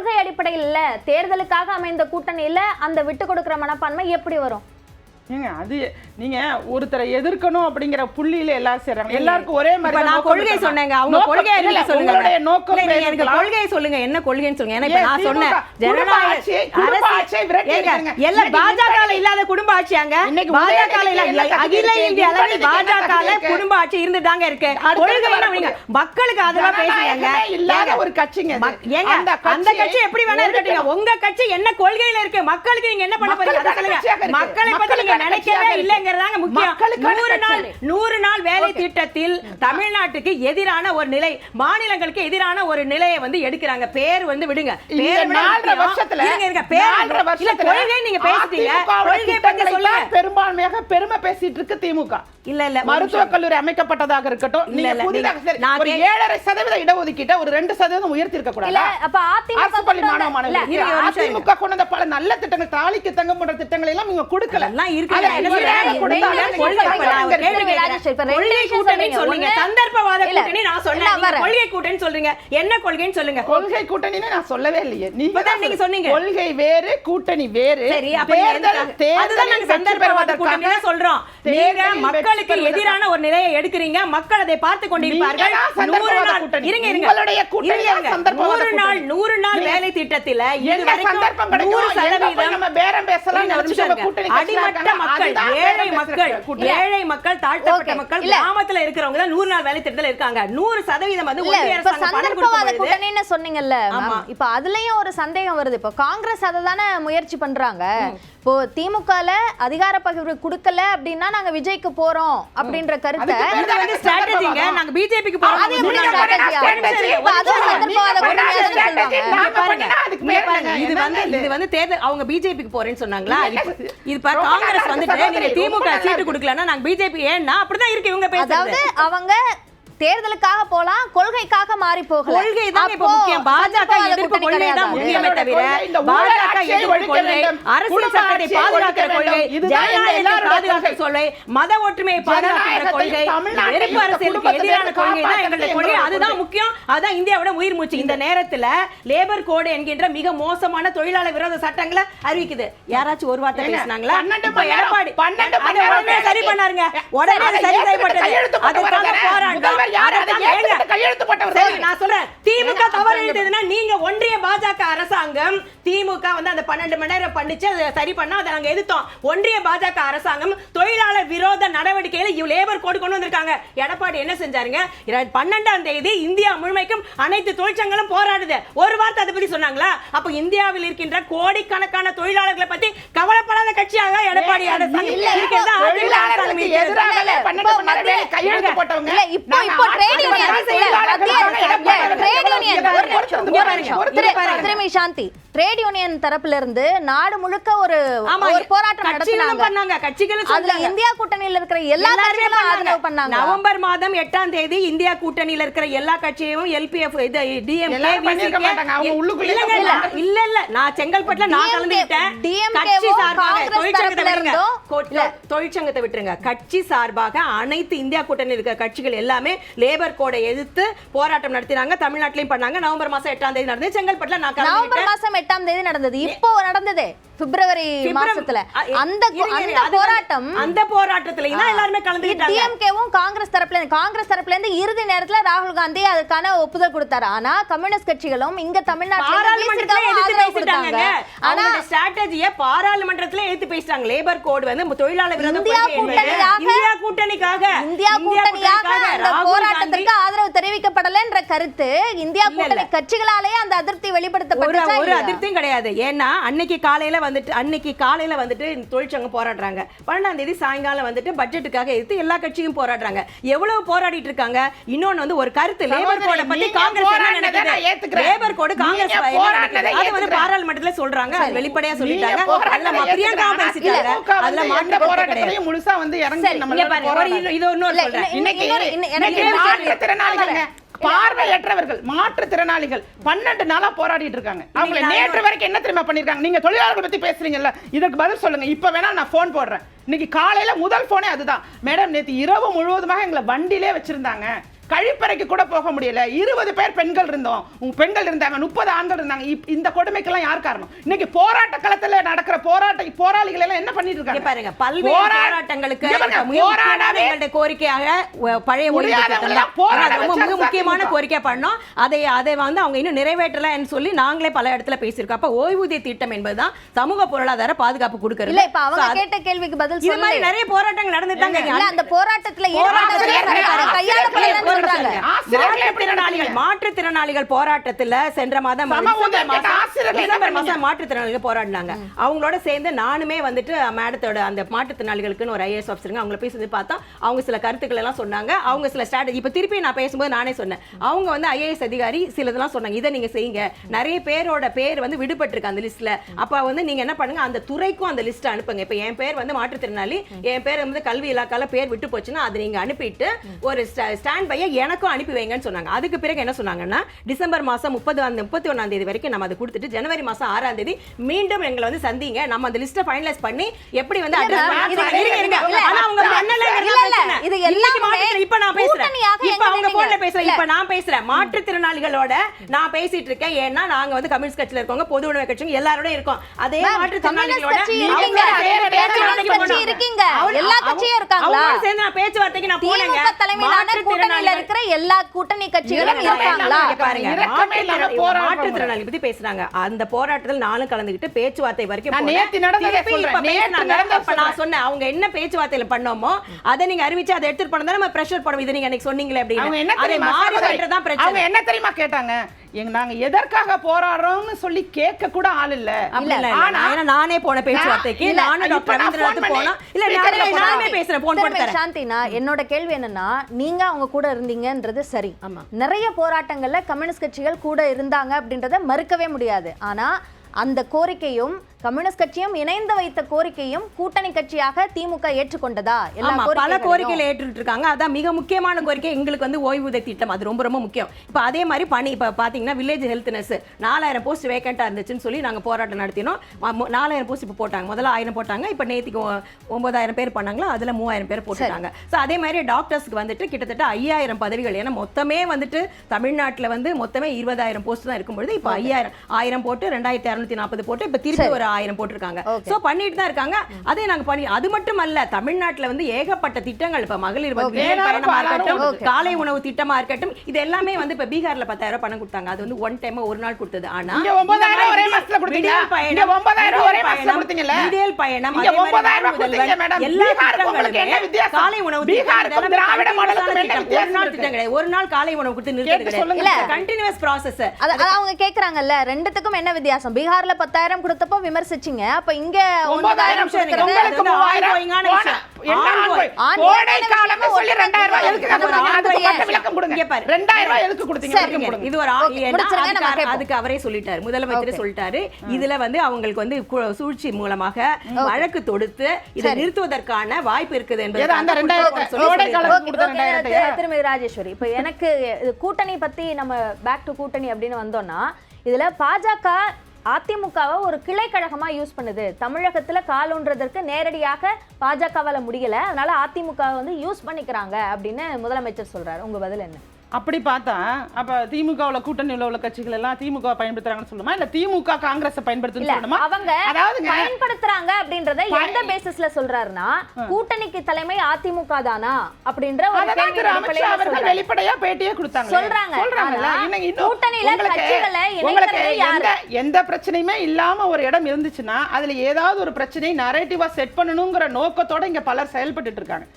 கொள்கை அடிப்படையில் இல்ல, தேர்தலுக்காக அமைந்த கூட்டணியில அந்த விட்டு கொடுக்கிற மனப்பான்மை எப்படி வரும்? ஏங்க அது நீங்க ஒருத்தரை எதிர்க்கணும் அப்படிங்கிற புள்ளியில எல்லாரும் செய்றாங்க. எல்லாருக்கும் ஒரே மாதிரி நான் கொள்கை சொன்னேங்க. அவங்க கொள்கை என்ன சொல்லுங்க. உங்களுடைய நோக்கம் எனக்கு கொள்கை சொல்லுங்க. என்ன கொள்கைன்னு சொல்லுங்க. ஏன்னா இப்ப நான் சொன்னேன் ஜனநாயக ஆட்சி எல்லா பாஜகல இல்லாத குடும்ப ஆட்சியாங்க. பாஜகல இல்ல அகில இந்திய அளவில் பாஜகல குடும்ப ஆட்சி இருந்துதாங்க இருக்கு. கொள்கை என்ன மக்களுக்கு ஆதரவா பேசுறாங்க. இல்லாத ஒரு கட்சிங்க. ஏங்க அந்த கட்சி எப்படி வேணா இருக்கட்டும். உங்க கட்சி என்ன கொள்கையில இருக்கு? மக்களுக்கு நீங்க என்ன பண்ண போறீங்க அத சொல்லுங்க. மக்களை பத்தி நீங்க நினைக்கவே இல்லங்கறதாங்க முக்கியம். 100 நாள் வேலை திட்டத்தில் தமிழ்நாட்டுக்கு எதிரான ஒரு நிலை, மாநிலங்களுக்கு எதிரான ஒரு நிலையை வந்து எடுக்கறாங்க. பேர் வந்து விடுங்க. பேர் 4 வருஷத்துல இருங்க பேர் 4 வருஷத்துல கொள்கை நீங்க பேசிட்டீங்க. கொள்கை பத்தி சொல்லுங்க. பெரும்பான்மையாக பெருமை பேசிட்டு இருக்கு திமுக. இல்ல மருத்துவக் கல்லூரி அமைக்கப்பட்டதாக இருக்கட்டும். நீங்க புதிதாக ஒரு 7.5% இடஒதுக்கீட்டை ஒரு 2% உயர்த்தி இருக்க கூடாது. இல்ல அப்ப அரசு பள்ளி மாணவ மாணவிகளுக்கு அதிமுக கொண்டு வந்த பல நல்ல திட்டங்கள், தாலிக்கு தங்கம் போன்ற திட்டங்களை எல்லாம் நீங்க கொடுக்கல. எல்லாம் இருக்கு. சந்தர்ப்பவாத கூட்டணி நான் சொன்னேன். கொள்கை கூட்டணி சொல்றீங்க. என்ன கொள்கைன்னு சொல்லுங்க. கொள்கை கூட்டணின்னு நான் சொல்லவே இல்லையே. நீங்க சொன்னீங்க கொள்கை வேறு கூட்டணி வேறு. சரி அப்ப அதுதான் நாங்க சந்தர்ப்பவாத கூட்டணி சொல்றோம். நீங்க மக்களுக்கு எதிரான ஒரு நிலையை எடுக்கிறீங்க. மக்கள் அதை பார்த்து கொண்டிருப்பார்கள். 100 நாள் இருங்க இருங்க. உங்களுடைய கூட்டணியா சந்தர்ப்பவாத 100 நாள் வேலை திட்டத்தில இதுவரைக்கும் 100% நம்ம பேரம் பேசலாம். அடிமட்ட மக்கள், ஏழை மக்கள், தாழ்த்தப்பட்ட மக்கள், கிராமத்துல இருக்கிறவங்க தான் 100 நாள் வேலை திட்டத்துல இருக்காங்க. 100% வந்து ஒன்றிய அரசாங்கம் பணம் சந்தர்ப்பவாத கூட்டணின்னு சொன்னீங்கல்ல. இப்ப அதுலயும் ஒரு சந்தேகம் வருது. இப்ப காங்கிரஸ் அததானே முயற்சி பண்றாங்க. இப்போ திமுகல அதிகார பகிர்வு கொடுக்கல அப்படின்னா நாங்க விஜய்க்கு போறோம் அப்படின்ற கருத்தை இது வந்து ஸ்ட்ராட்டஜிங்க. நாங்க பிஜேபிக்கு போறோம். அது எப்படி ஸ்ட்ராட்டஜியா? அது சந்தர்ப்பவாத கூட்டணியா சொல்றாங்க. இது வந்து தேர்தல் அவங்க பிஜேபிக்கு போறேன்னு சொன்னாங்களா? இது காங்கிரஸ் வந்துட்டு நீங்க திமுக சீட்டு கொடுக்கலன்னா நாங்க பிஜேபி ஏன்னா அப்படிதான் இருக்கு இவங்க பேசுறது. அதாவது அவங்க தேர்தலுக்காக போலாம், கொள்கைக்காக மாறி போகல. கொள்கை தான் இப்ப முக்கியம். பாஜக எதிர்ப்பு கொள்கை தான் முக்கியமே தவிர பாஜக எதிர்ப்பு கொள்கை, அரசியல் சட்டத்தை பாதுகாக்கிற கொள்கை, ஜனநாயகத்தை பாதுகாக்கிற கொள்கை, மத ஒற்றுமையை பாதுகாக்கிற கொள்கை, வெறுப்பு அரசியலுக்கு எதிரான கொள்கை தான் எங்களுடைய கொள்கை. அதுதான் முக்கியம். அதுதான் இந்தியாவோட உயிர் மூச்சு. இந்த நேரத்துல லேபர் கோடு என்கின்ற மிக மோசமான தொழிலாளர் விரோத சட்டங்களை அறிவிக்குது. யாராச்சும் ஒரு வார்த்தை பேசினாங்களா? எடப்பாடி உடனே சரி பண்ணாருங்க. உடனே சரி செய்யப்பட்டது. அதுக்காக போராட்டம். திமுக தவறு எழுதுனா நீங்க ஒன்றிய பாஜக அரசாங்கம் திமுக வந்து அந்த 12 மணி நேரம் பண்ணிச்சு சரி பண்ணா அதை நாங்க எதிர்த்தோம். ஒன்றிய பாஜக அரசாங்கம் தொழிலாளர் விரோத நடவடிக்கையில லேபர் கோடு கொண்டு வந்திருக்காங்க. எடப்பாடி என்ன செஞ்சாருங்க? 12ஆம் தேதி இந்தியா முழுமைக்கும் அனைத்து தொழிற்சங்கங்களும் போராடுது. ஒரு வார்த்தை அதை பத்தி சொன்னாங்களா? அப்ப இந்தியாவில் இருக்கின்ற கோடிக்கணக்கான தொழிலாளர்களை பத்தி கவலைப்படாத கட்சியாக எடப்பாடி அரசாங்கம் இருக்கிறது. ட்ரேட் யூனியன் தரப்புல இருந்து நாடு முழுக்க ஒரு போராட்டம் நடத்தினாங்க. அதுல இந்தியா கூட்டணியில இருக்கிற எல்லா கட்சிகளும் ஆதரவு பண்ணாங்க. நவம்பர் மாதம் 8ஆம் தேதி இந்தியா கூட்டணியில இருக்கிற எல்லா கட்சியும் எல்பிஎஃப் டிஎம்கே இல்ல நான் செங்கல்பட்டுல நான் கலந்துட்டேன். கட்சி சார்பாக தொழிற்சங்கத்தை விட்டுருங்க. கட்சி சார்பாக அனைத்து இந்தியா கூட்டணியில் இருக்கிற கட்சிகள் எல்லாமே லேபர் கோடை எதிர்த்து போராட்டம் நடத்தினாங்க. தமிழ்நாட்டிலையும் பண்ணாங்க. நவம்பர் மாசம் 8ஆம் தேதி நடந்தது. செங்கல்பட்டுல நான் நவம்பர் மாசம் 8ஆம் தேதி நடந்தது. இப்போ நடந்தது பிப்ரவரி மாசத்துல. அந்த போராட்டம் அந்த போராட்டத்துல எல்லாரும் கலந்துக்கிட்டாங்க. டிஎம்கேவும் காங்கிரஸ் தரப்புல இருந்து இறுதி நேரத்துல ராகுல் காந்தி அதுக்கான ஒப்புதல் கொடுத்தாரு. ஆனா கம்யூனிஸ்ட் கட்சிகளும் இங்க தமிழ்நாட்டுல எதிர்த்து பேசிட்டாங்க. ஆனா ஸ்ட்ராட்டஜியை பாராளுமன்றத்துல எதிர்த்து பேசிட்டாங்க. லேபர் கோட் வந்து தொழிலாளர் விரோத இந்தியா கூட்டணிக்காக அந்த போராட்டத்திற்கு ஆதரவு தெரிவிக்கப்படலன்ற கருத்து இந்தியா கூட்டணி கட்சிகளாலேயே அந்த அதிருப்தி வெளிப்படுத்தப்பட்ட ஒரு அதிருப்தியும் கிடையாது. ஏன்னா அன்னைக்கு காலையில வந்துட்டு தொழிற்சங்கம் போராடுறாங்க. 12ஆம் தேதி சாயங்காலம் வந்துட்டு பட்ஜெட்டுக்காக எதிர்த்து எல்லா கட்சியும் போராடுறாங்க. எவ்வளவு போராடிட்டு இருக்காங்க. இன்னொன்னு வந்து ஒரு கருத்து லேபர் கோட பத்தி காங்கிரஸ் என்ன நினைக்குது? லேபர் கோட் காங்கிரஸ் அது வந்து பாராளுமன்றத்துல சொல்றாங்க. அது வெளிப்படையா சொல்லிட்டாங்க. அதுல பிரியங்கா பேசிட்டாங்க. அதுல மாற்று போராட்டத்திலேயே முழுசா வந்து இறங்கி நம்ம போராடுறோம். இது இன்னொரு சொல்றேன். இன்னைக்கு பார்வையற்றவர்கள் மாற்றுத்திறனாளிகள் 12 நாளா போராடிட்டு இருக்காங்க. அவங்க நேற்று வரைக்கும் என்ன தெரியுமா பண்ணிருக்காங்க? நீங்க தொழிலாளர்கள் பத்தி பேசுறீங்கல்ல, இதற்கு பதில் சொல்லுங்க. இப்ப வேணா நான் போன் போடுறேன். இன்னைக்கு காலையில முதல் போனே அதுதான். மேடம் நேத்து இரவு முழுவதுமாக எங்களை வண்டியிலே வச்சிருந்தாங்க. கழிப்பறைக்கு கூட போக முடியல. 20 பேர் பெண்கள் இருந்தோம், பெண்கள் இருந்தாங்க, 30 ஆண்கள் இருந்தாங்க. இந்த கொடுமைக்கெல்லாம் யார் காரணம்? இன்னைக்கு போராட்ட களத்துல நடக்கிற போராளிகள் எல்லாம் என்ன பண்ணிட்டு இருக்காங்க பாருங்க. பல்வேறு போராட்டங்களுக்கு எங்களுடைய கோரிக்கையாக பழைய மிக முக்கியமான கோரிக்கை பண்ணோம். அதை வந்து அவங்க இன்னும் நிறைவேற்றலன்னு சொல்லி நாங்களே பல இடத்துல பேசியிருக்கோம். அப்ப ஓய்வூதிய திட்டம் என்பதுதான் சமூக பொருளாதார பாதுகாப்பு கொடுக்கிறது. இல்ல இப்ப அவங்க கேட்ட கேள்விக்கு பதில் இது மாதிரி நிறைய போராட்டங்கள் நடந்துட்டாங்க. அந்த போராட்டத்துல மாற்றுத்திறனாளிகள் போராட்டத்துல சென்ற மாதம் டிசம்பர் மாசம் மாற்றுத்திறனாளிகள் போராடினாங்க. அவங்களோட சேர்ந்து நானுமே வந்துட்டு மேடத்தோட அந்த மாற்றுத்திறனாளிகளுக்குன்னு ஒரு ஐஏஎஸ் ஆஃபீஸருங்க அவங்கள பேசி பார்த்தா அவங்க சில கருத்துக்கள் எல்லாம் சொன்னாங்க. அவங்க சில ஸ்ட்ராட்டஜி இப்ப திருப்பி நான் பேசும்போது நானே சொன்னேன். அவங்க வந்து ஐஏஎஸ் அதிகாரி சிலதெல்லாம் சொன்னாங்க, இதை நீங்க செய்யுங்க, நிறைய பேரோட பேர் வந்து விடுபட்டு இருக்கு அந்த லிஸ்ட்ல. அப்ப வந்து நீங்க என்ன பண்ணுங்க, அந்த துறைக்கும் அந்த லிஸ்ட் அனுப்புங்க. இப்ப என் பேர் வந்து மாற்றுத்திறனாளி, என் பேர் வந்து கல்வி இலாக்கால பேர் விட்டு போச்சுன்னா அதை நீங்க அனுப்பிட்டு ஒரு ஸ்டாண்ட் பையை எனக்கும் அனுப்பி வைங்கன்னு சொன்னாங்க. அதுக்கு பிறகு என்ன சொன்னாங்கன்னா, டிசம்பர் மாசம் 31ஆம் தேதி வரைக்கும் நம்ம அதை கொடுத்துட்டு ஜனவரி மாசம் 6ஆம் தேதி மீண்டும் எங்களை வந்து சந்திங்க, நம்ம அந்த லிஸ்ட்டை ஃபைனலைஸ் பண்ணி எப்படி வந்து இப்ப நான் பேசுறேன், இப்ப அவங்க போன்ல பேசுறேன், இப்ப நான் பேசுறேன் மாற்றுத்திறனாளிகளோட நான் பேசிட்டு இருக்கேன். ஏன்னா நாங்க வந்து கம்யூனிஸ்ட் கட்சியில இருக்கோங்க, பொது உடைமை கட்சிங்க எல்லாரோட இருக்கோம். அதே மாற்றுத்திறனாளிகளோட இருக்கீங்க, எல்லா கட்சியும் இருக்காங்களா? சேர்ந்து நான் பேச்சுவார்த்தைக்கு நான் போனேங்க. தலைமையிலான கூட்டணியில இருக்கிற எல்லா கூட்டணி கட்சிகளும் இருக்காங்களா? மாற்றுத்திறனாளி பத்தி பேசுறாங்க. அந்த போராட்டத்தில் நானும் கலந்துகிட்டு பேச்சுவார்த்தை வரைக்கும் நான் சொன்னேன், அவங்க என்ன பேச்சுவார்த்தையில பண்ணோமோ அதை நீங்க அறிவிச்சு அதை எடுத்துட்டு போனதா நம்ம பிரஷர் போடுவோம். இதை நீங்க அன்னைக்கு சொன்னீங்களே அப்படின்னு. அவங்க என்ன தெரியுமா கேட்டாங்க, நாங்க எதற்காக போராடுறோம்னு சொல்லி கேட்க கூட ஆள் இல்ல. நானே போன பேச்சுவார்த்தைக்கு நானும் டாக்டர் ரவீந்திரநாத் போனோம். இல்ல நானே பேசுறேன் போன் போட்டு. சாந்தினா, என்னோட கேள்வி என்னன்னா, நீங்க அவங்க கூட இருந்தீங்கன்றது சரி, நிறைய போராட்டங்கள்ல கம்யூனிஸ்ட் கட்சிகள் கூட இருந்தாங்க அப்படின்றத மறுக்கவே முடியாது. ஆனா அந்த கோரிக்கையும் கம்யூனிஸ்ட் கட்சியும் இணைந்து வைத்த கோரிக்கையும் கூட்டணி கட்சியாக திமுக ஏற்றுக்கொண்டதா? பல கோரிக்கைகளை ஏற்றுட்டு இருக்காங்க. அதான் மிக முக்கியமான கோரிக்கை எங்களுக்கு வந்து ஓய்வூதிய திட்டம், அது ரொம்ப ரொம்ப முக்கியம். இப்ப அதே மாதிரி பணி இப்ப பாத்தீங்கன்னா வில்லேஜ் ஹெல்த் நர்ஸ் 4000 போஸ்ட் வேகண்டா இருந்துச்சுன்னு சொல்லி நாங்க போராட்டம் நடத்தினோம். 4000 போஸ்ட் இப்ப போட்டாங்க, முதல்ல 1000 போட்டாங்க, இப்ப நேத்திக்கு 9000 பேர் பண்ணாங்களா, அதுல 3000 பேர் போட்டாங்க. சோ அதே மாதிரி டாக்டர்ஸ்க்கு வந்துட்டு கிட்டத்தட்ட 5000 பதவிகள். ஏன்னா மொத்தமே வந்துட்டு தமிழ்நாட்டுல வந்து மொத்தமே 20000 போஸ்ட் தான் இருக்கும்போது இப்ப 1000 போட்டு 2640 போட்டு இப்ப திருப்பி ஒரு 1000 போட்டுருக்காங்க. சோ பண்ணிட்டு தான் இருக்காங்க. அதே நாங்க பண்ணி, அது மட்டும் அல்ல, தமிழ்நாட்டுல வந்து ஏகப்பட்ட திட்டங்கள், இப்ப மகளிர் பயணமா இருக்கட்டும், காலை உணவு திட்டமா இருக்கட்டும், இது எல்லாமே வந்து இப்ப பீகார்ல 10000 பணம் கொடுத்தாங்க. அது வந்து ஒன் டைம் ஒரு நாள் கொடுத்தது. ஆனா 9000 ஒரே மாசத்துல கொடுத்தீங்க, 9000 ஒரே மாசத்துல கொடுத்தீங்கல, விடியல் பயணம், அதே மாதிரி கொடுத்தீங்க மேடம். எல்லா திட்டங்களுமே என்ன வித்தியாசம்? காலை உணவு திட்டம், திராவிட மாடலுக்கு என்ன வித்தியாசம்? ஒரு நாள் திட்டம் கிடையாது, ஒரு நாள் காலை உணவு கொடுத்து நிறுத்துறது இல்ல, கண்டினியூஸ் process. அது அவங்க கேக்குறாங்கல்ல, ரெண்டுத்துக்கும் என்ன வித்தியாசம்? பீகார்ல 10000 கொடுத்தப்போ விமர்சிச்சீங்க, அப்ப இங்க 9000 உங்களுக்கு 3000 கோடை காலமே சொல்லி 2000 ரூபாய் எதுக்கு கொடுத்தீங்க? அதுக்கு மட்டும் விளக்கம் கொடுங்க. 2000 ரூபாய் எதுக்கு கொடுத்தீங்க? இது ஒரு அதுக்கு அவரே சொல்லிட்டாரு, முதலமைச்சரே சொல்லிட்டாரு. இதுல வந்து அவங்களுக்கு வந்து சூழ்ச்சி மூலமாக வழக்கு தொடுத்து இதை நிறுத்துவதற்கான வாய்ப்பு இருக்குது என்பது அந்த 2000 கோடை காலத்துக்கு கொடுத்த 2000. திருமதி ராஜேஸ்வரி, இப்ப எனக்கு கூட்டணி பத்தி நம்ம பேக் டு கூட்டணி அப்படின்னு வந்தோம்னா, இதுல பாஜக அதிமுகவை ஒரு கிளை கழகமா யூஸ் பண்ணுது. தமிழகத்துல காலூன்றதற்கு நேரடியாக பாஜகவால முடியல, அதனால அதிமுக வந்து யூஸ் பண்ணிக்கிறாங்க அப்படின்னு முதலமைச்சர் சொல்றாரு. உங்க பதில் என்ன? அப்படி பார்த்தா அப்ப திமுகவுல கூட்டணியில் உள்ள கட்சிகள் எல்லாம் திமுக பயன்படுத்துறாங்கன்னு சொல்லுமா, இல்ல திமுக காங்கிரஸ் பயன்படுத்துன்னு சொல்லுமா? அவங்க பயன்படுத்துறாங்க அப்படின்றத எந்த பேசிஸ்ல சொல்றாருன்னா, கூட்டணிக்கு தலைமை அதிமுக தானா அப்படின்ற ஒரு கேள்வி வெளிப்படையா பேட்டியே கொடுத்தாங்க, சொல்றாங்க. கூட்டணியில கட்சிகளை இணைக்கிறது யாரு? எந்த பிரச்சனையுமே இல்லாம ஒரு இடம் இருந்துச்சுன்னா அதுல ஏதாவது ஒரு பிரச்சனை நரேட்டிவா செட் பண்ணணுங்கிற நோக்கத்தோட இங்க பலர் செயல்பட்டு இருக்காங்க.